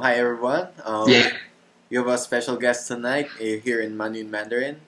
Hi everyone. Yeah. We have a special guest tonight here in Mandarin Mandarin.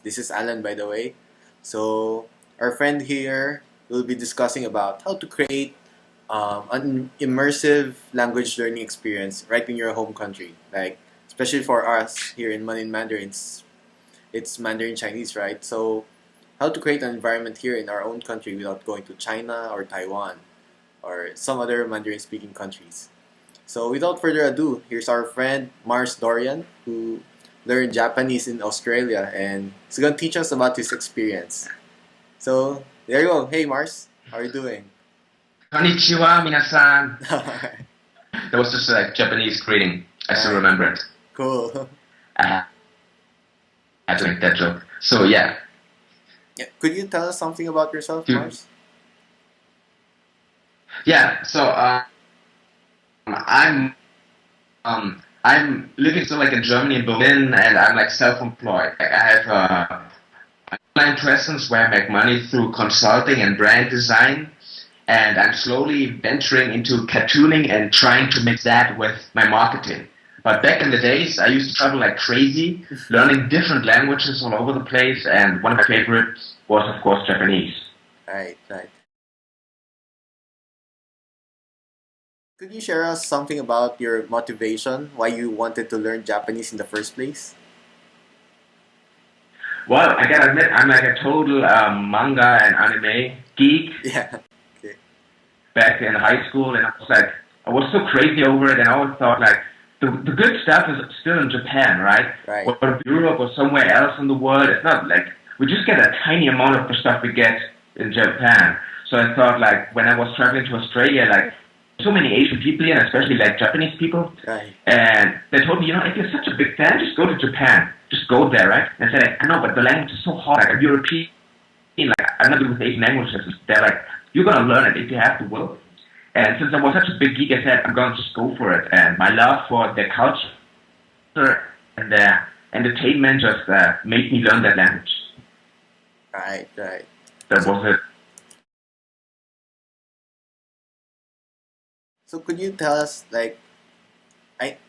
This is Alan, by the way. So our friend here will be discussing about how to create an immersive language learning experience right in your home country. Like especially for us here in Mandarin Mandarin, it's Mandarin Chinese, right? So how to create an environment here in our own country without going to China or Taiwan or some other Mandarin speaking countries. So without further ado, here's our friend Mars Dorian, who learned Japanese in Australia, and he's gonna teach us about his experience. So there you go. Hey Mars, how are you doing? Konnichiwa, minasan. Alright, That was just like Japanese greeting. I still alright, remember it. cool. I had to make that joke. So yeah, Yeah, could you tell us something about yourself, dude. Mars? Yeah. So I'm living still like in Germany in Berlin, and I'm like self-employed. Like I have online presence where I make money through consulting and brand design. And I'm slowly venturing into cartooning and trying to mix that with my marketing. But back in the days, I used to travel like crazy, learning different languages all over the place, and one of my favorites was, of course, Japanese. Right, right. Could you share us something about your motivation, why you wanted to learn Japanese in the first place? Well, I gotta admit, I'm like a total manga and anime geek Yeah. Okay. back in high school, and I was so crazy over it, and I always thought like, the good stuff is still in Japan, right? Right. Or Europe or somewhere else in the world, it's not like, we just get a tiny amount of the stuff we get in Japan. So I thought like, when I was traveling to Australia, like, so many Asian people here, and especially like Japanese people, Right. and they told me, if you're such a big fan, just go to Japan. Just go there, right? And I said, like, I know, but the language is so hard. Like, I'm European, like, I'm not good with Asian languages. They're like, you're gonna learn it if you have to will. And since I was such a big geek, I said, I'm gonna just go for it. And my love for their culture and their entertainment just made me learn that language. Right. Right. That was it. So could you tell us like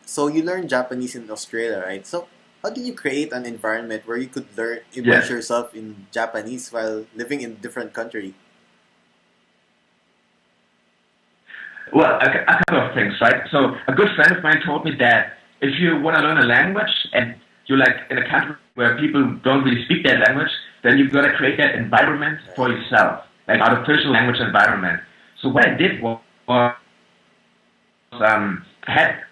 so you learned Japanese in Australia, right? So how did you create an environment where you could learn immerse Yeah. yourself in Japanese while living in a different country? Well, a couple of things, right? So a good friend of mine told me that if you want to learn a language and you're like in a country where people don't really speak that language, then you've got to create that environment for Right. yourself, like artificial language environment. So what I did was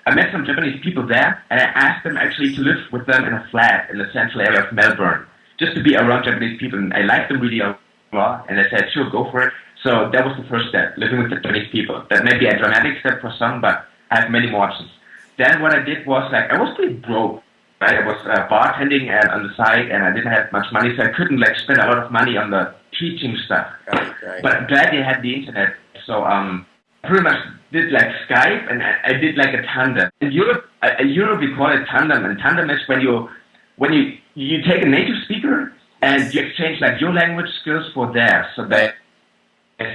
I met some Japanese people there, and I asked them actually to live with them in a flat in the central area of Melbourne, just to be around Japanese people. And I liked them really a lot, and I said, sure, go for it. So that was the first step, living with the Japanese people. That may be a dramatic step for some, but I have many more options. Then what I did was like I was pretty broke, right? I was bartending on the side, and I didn't have much money, so I couldn't like spend a lot of money on the teaching stuff. Right. Right. But I'm glad they had the internet. So pretty much did like Skype, and I did like a tandem. In Europe we call it tandem, and tandem is when you take a native speaker and you exchange like your language skills for theirs. So that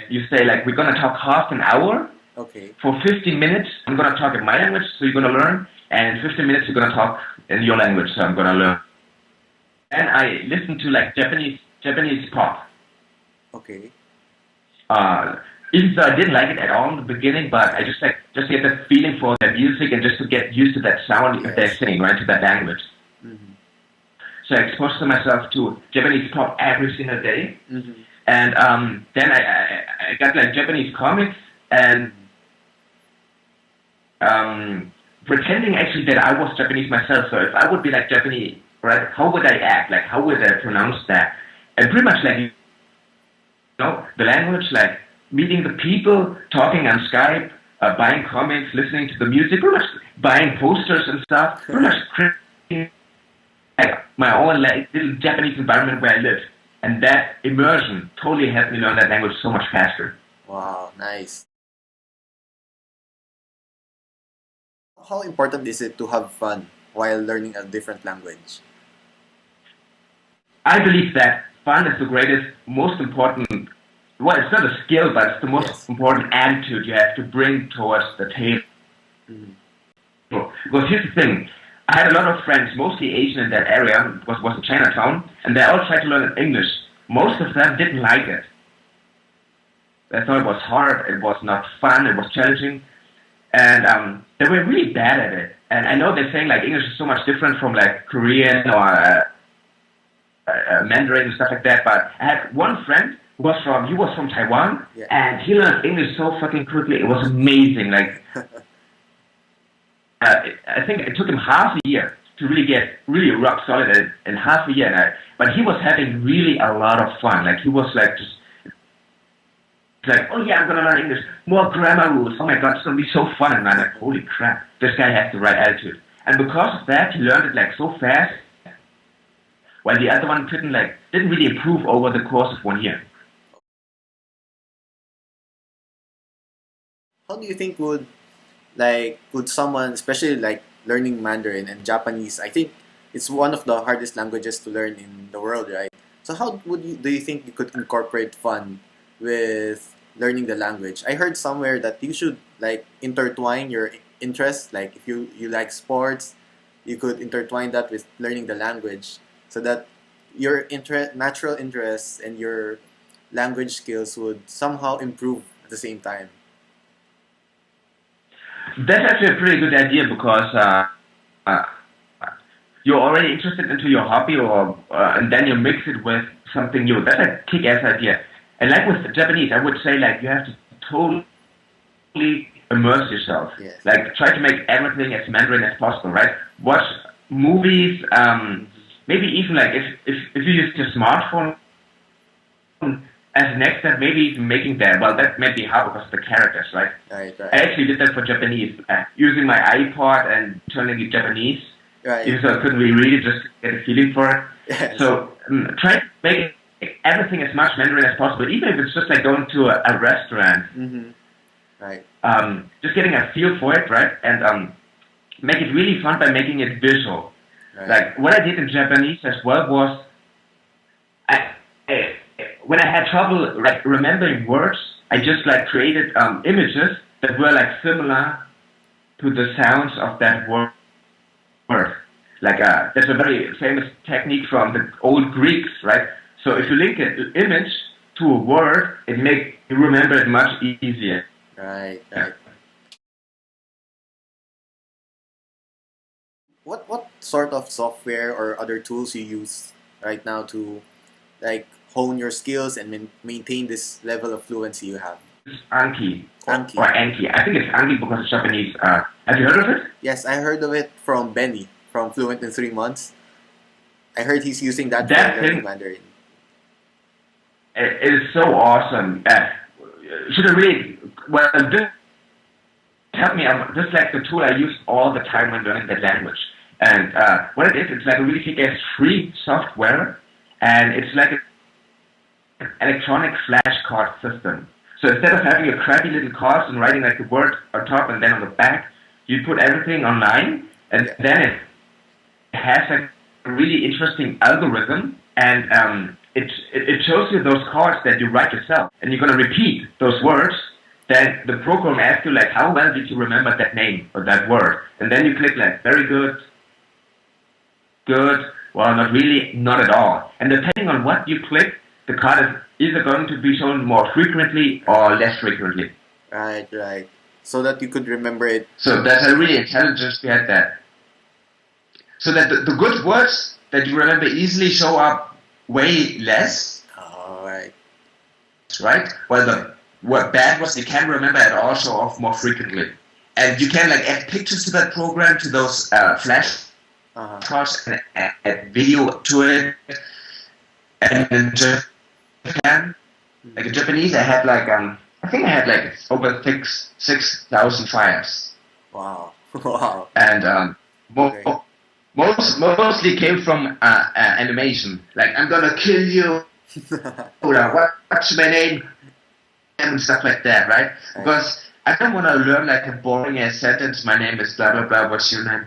you say like we're gonna talk half an hour Okay. for 15 minutes. I'm gonna talk in my language, so you're gonna learn, and in 15 minutes you're gonna talk in your language, so I'm gonna learn. And I listen to like Japanese pop. Okay. Uh, Even though I didn't like it at all in the beginning, but I just get the feeling for the music and just to get used to that sound that they're Yes. saying, right, to that language. Mm-hmm. So I exposed myself to Japanese pop every single day, Mm-hmm. and then I got like Japanese comics and pretending actually that I was Japanese myself. So if I would be like Japanese, right, how would I act? Like how would I pronounce that? And pretty much like the language, like meeting the people, talking on Skype, buying comics, listening to the music, pretty much buying posters and stuff, pretty much creating like my own like, little Japanese environment where I live. And that immersion totally helped me learn that language so much faster. Wow. Nice. How important is it to have fun while learning a different language? I believe that fun is the greatest, most important. Well, it's not a skill, but it's the most Yes. important attitude you have to bring towards the table. Mm. Because here's the thing, I had a lot of friends, mostly Asian in that area, was in Chinatown, and they all tried to learn English. Most of them didn't like it. They thought it was hard, it was not fun, it was challenging, and they were really bad at it. And I know they're saying like English is so much different from like Korean or Mandarin and stuff like that, but I had one friend who he was from Taiwan, Yeah. and he learned English so fucking quickly, it was amazing. Like, I think it took him half a year to really get really rock solid at it in half a year. But he was having really a lot of fun. Like he was like just like, oh yeah, I'm gonna learn English, more grammar rules. Oh my god, it's gonna be so fun. And I'm like, holy crap, this guy has the right attitude. And because of that, he learned it like so fast, while the other one didn't really improve over the course of 1 year. How do you think would someone, especially like learning Mandarin and Japanese? I think it's one of the hardest languages to learn in the world, right? So how do you think you could incorporate fun with learning the language? I heard somewhere that you should like intertwine your interests. Like if you like sports, you could intertwine that with learning the language, so that your natural interests and your language skills would somehow improve at the same time. That's actually a pretty good idea because uh, you're already interested into your hobby, and then you mix it with something new. That's a kick-ass idea. And like with the Japanese, I would say like you have to totally immerse yourself. Yes. Like try to make everything as Mandarin as possible, right? Watch movies. Maybe even like if you use your smartphone as the next step, maybe even making that. Well, that may be hard because of the characters, right? Right. I actually did that for Japanese, using my iPod and turning it Japanese. Right. Even though I couldn't really read it, just to get a feeling for it. Yes. So try to make everything as much Mandarin as possible, even if it's just like going to a restaurant. Mm-hmm. Right. Just getting a feel for it, right? And make it really fun by making it visual. Right. Like what I did in Japanese as well was, when I had trouble like remembering words, I just like created images that were like similar to the sounds of that word. Like that's a very famous technique from the old Greeks, right? So if you link an image to a word, it makes you remember it much easier. Right. What sort of software or other tools you use right now to like hone your skills and maintain this level of fluency you have? It's Anki. Anki. Or Anki. I think it's Anki because it's Japanese. Have you heard of it? Yes, I heard of it from Benny from Fluent in 3 Months. I heard he's using that That for learning thing- Mandarin. It is so awesome. Should I really? Well, this helped me. Just like the tool I use all the time when learning that language. And what it is, it's like a really kick-ass free software, and it's like an electronic flashcard system. So instead of having a crappy little cards and writing like the word on top and then on the back, you put everything online, and Yeah. then it has like a really interesting algorithm, and it shows you those cards that you write yourself, and you're gonna repeat those words. Then the program asks you like, how well did you remember that name or that word? And then you click like, very good, good, well, not really, not at all. And depending on what you click, the card is either going to be shown more frequently or less frequently. Right. So that you could remember it. So that's a really intelligence behind that. So that the good words that you remember easily show up way less, All right. right? While the bad ones you can't remember at all show off more frequently. And you can like add pictures to that program, to those flash cards, and add video to it. And in Japan, like in Japanese, I had like I think I had like over 6,000 files, Wow. Wow. and Okay. mostly came from animation. Like I'm gonna kill you, or what's my name, and stuff like that, right? Because I don't want to learn like a boring ass sentence. My name is blah blah blah. What's your name?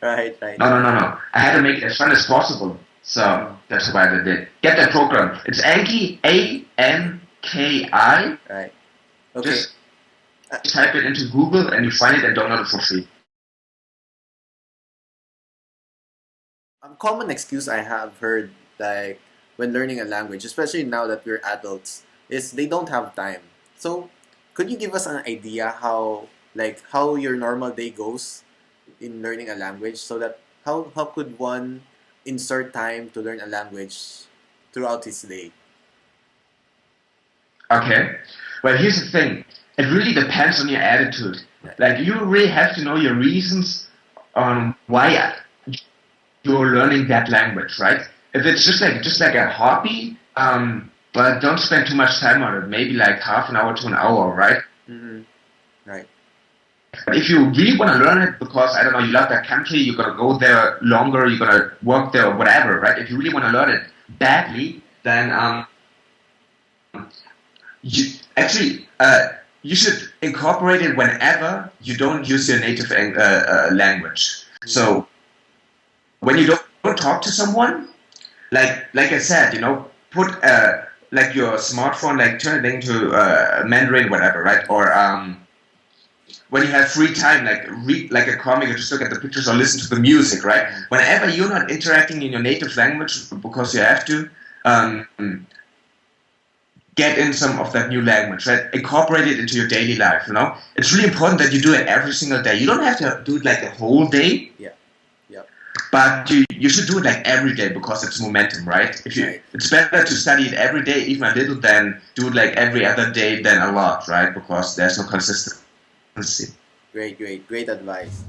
Right. No. I had to make it as fun as possible. So that's why I did. Get that program. It's Anki, Anki. Right. Okay. Just type it into Google and you find it and download it for free. Common excuse I have heard, like when learning a language, especially now that we're adults, is they don't have time. So, could you give us an idea how your normal day goes in learning a language, so that how could one insert time to learn a language throughout his day? Okay. Well, here's the thing. It really depends on your attitude. Like, you really have to know your reasons on why you're learning that language, right? If it's just like a hobby, but don't spend too much time on it. Maybe like half an hour to an hour, right? Mm-hmm. Right. But if you really want to learn it because, I don't know, you love that country, you're going to go there longer, you're going to work there or whatever, right? If you really want to learn it badly, then you should incorporate it whenever you don't use your native language. So when you don't talk to someone, like I said, put like your smartphone, like turn it into Mandarin, whatever, right? Or when you have free time, like read like a comic or just look at the pictures or listen to the music, right? Whenever you're not interacting in your native language because you have to, get in some of that new language, right? Incorporate it into your daily life, It's really important that you do it every single day. You don't have to do it like the whole day. Yeah. Yep. But you should do it like every day because it's momentum, right? It's better to study it every day, even a little, than do it like every other day than a lot, right? Because there's no consistency. Great advice.